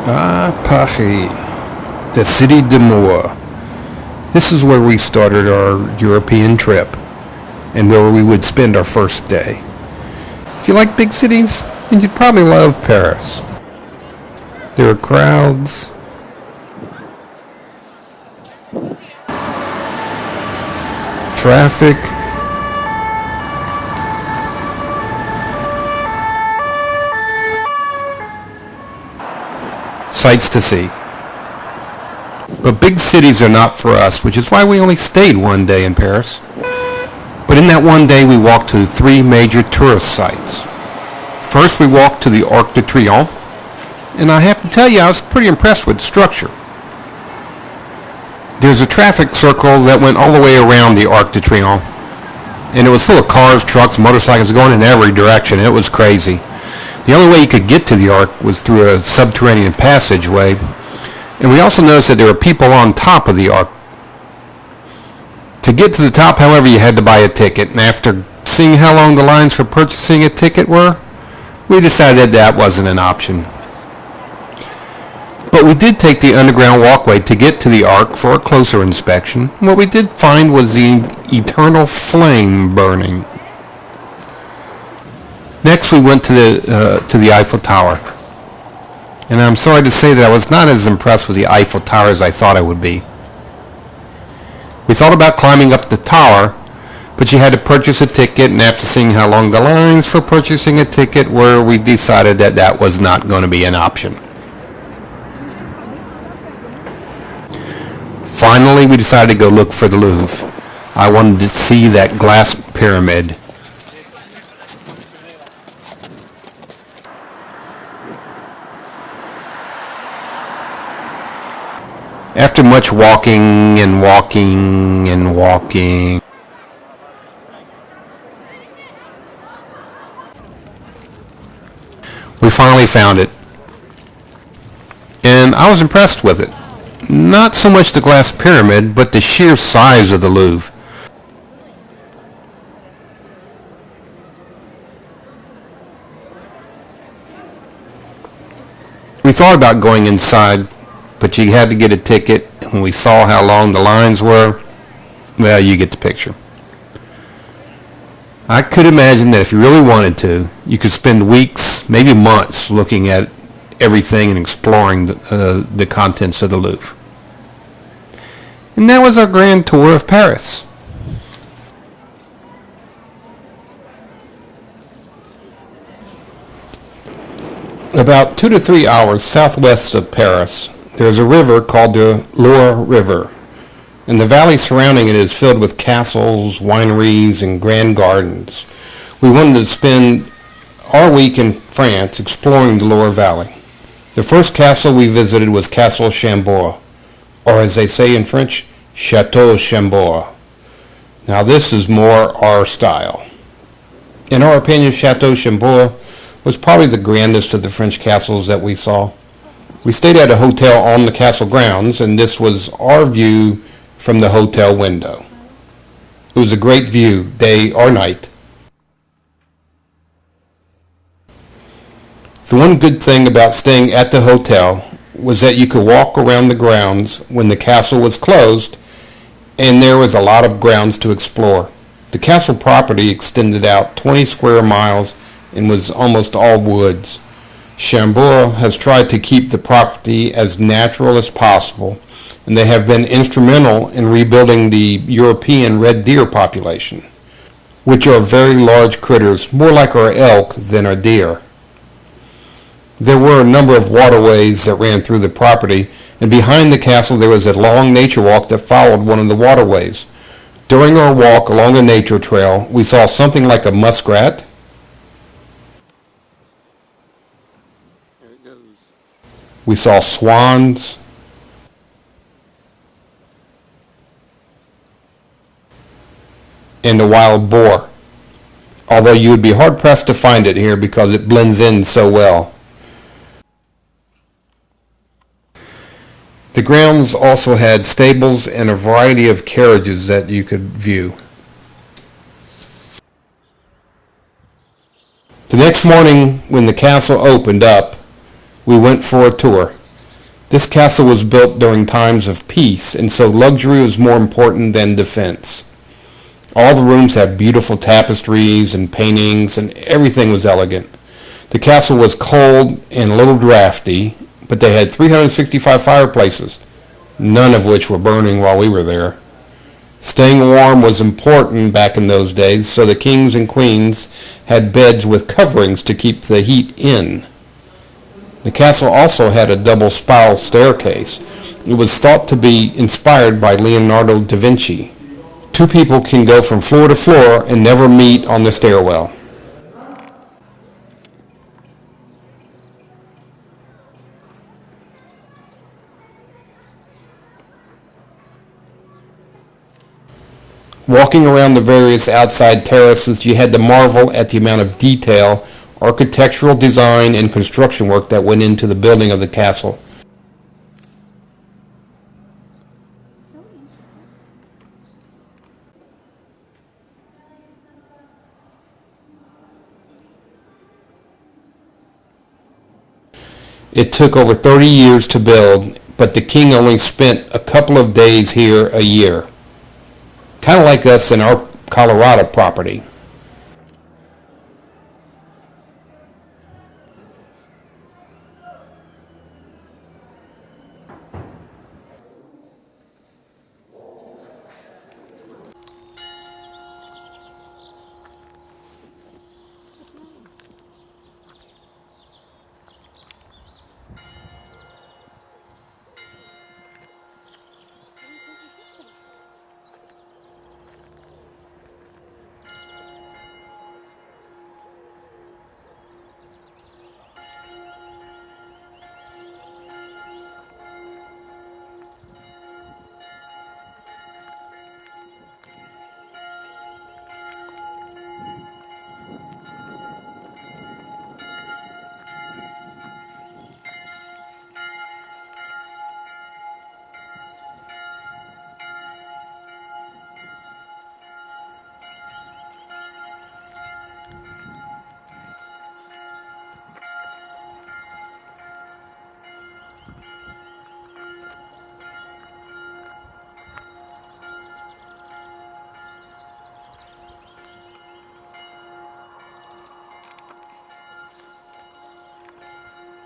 Ah, Paris, the city d'amour. This is where we started our European trip and where we would spend our first day. If you like big cities, then you'd probably love Paris. There are crowds, traffic, sights to see. But big cities are not for us, which is why we only stayed one day in Paris. But in that one day we walked to 3 major tourist sites. First we walked to the Arc de Triomphe, and I have to tell you I was pretty impressed with the structure. There's a traffic circle that went all the way around the Arc de Triomphe, and it was full of cars, trucks, motorcycles going in every direction. It was crazy. The only way you could get to the Arc was through a subterranean passageway, and we also noticed that there were people on top of the Arc. To get to the top, however, you had to buy a ticket, and after seeing how long the lines for purchasing a ticket were, we decided that wasn't an option. But we did take the underground walkway to get to the Arc for a closer inspection. What we did find was the eternal flame burning. Next we went to the Eiffel Tower. And I'm sorry to say that I was not as impressed with the Eiffel Tower as I thought I would be. We thought about climbing up the tower, but you had to purchase a ticket, and after seeing how long the lines for purchasing a ticket were, we decided that that was not going to be an option. Finally, we decided to go look for the Louvre. I wanted to see that glass pyramid. After much walking and walking and walking, we finally found it. And I was impressed with it. Not so much the glass pyramid, but the sheer size of the Louvre. We thought about going inside, but you had to get a ticket. When we saw how long the lines were, well, you get the picture. I could imagine that if you really wanted to, you could spend weeks, maybe months, looking at everything and exploring the contents of the Louvre. And that was our grand tour of Paris. About 2 to 3 hours southwest of Paris, there's a river called the Loire River, and the valley surrounding it is filled with castles, wineries, and grand gardens. We wanted to spend our week in France exploring the Loire Valley. The first castle we visited was Castle Chambord, or as they say in French, Chateau Chambord. Now this is more our style. In our opinion, Chateau Chambord was probably the grandest of the French castles that we saw. We stayed at a hotel on the castle grounds, and this was our view from the hotel window. It was a great view, day or night. The one good thing about staying at the hotel was that you could walk around the grounds when the castle was closed, and there was a lot of grounds to explore. The castle property extended out 20 square miles and was almost all woods. Chambord has tried to keep the property as natural as possible, and they have been instrumental in rebuilding the European red deer population, which are very large critters, more like our elk than our deer. There were a number of waterways that ran through the property, and behind the castle there was a long nature walk that followed one of the waterways. During our walk along the nature trail, we saw something like a muskrat. We saw swans. And a wild boar, although you would be hard-pressed to find it here because it blends in so well. The grounds also had stables and a variety of carriages that you could view. The next morning, when the castle opened up, we went for a tour. This castle was built during times of peace, and so luxury was more important than defense. All the rooms had beautiful tapestries and paintings, and everything was elegant. The castle was cold and a little drafty, but they had 365 fireplaces, none of which were burning while we were there. Staying warm was important back in those days, so the kings and queens had beds with coverings to keep the heat in. The castle also had a double spiral staircase. It was thought to be inspired by Leonardo da Vinci. Two people can go from floor to floor and never meet on the stairwell. Walking around the various outside terraces, you had to marvel at the amount of detail, architectural design, and construction work that went into the building of the castle. It took over 30 years to build, but the king only spent a couple of days here a year. Kind of like us in our Colorado property.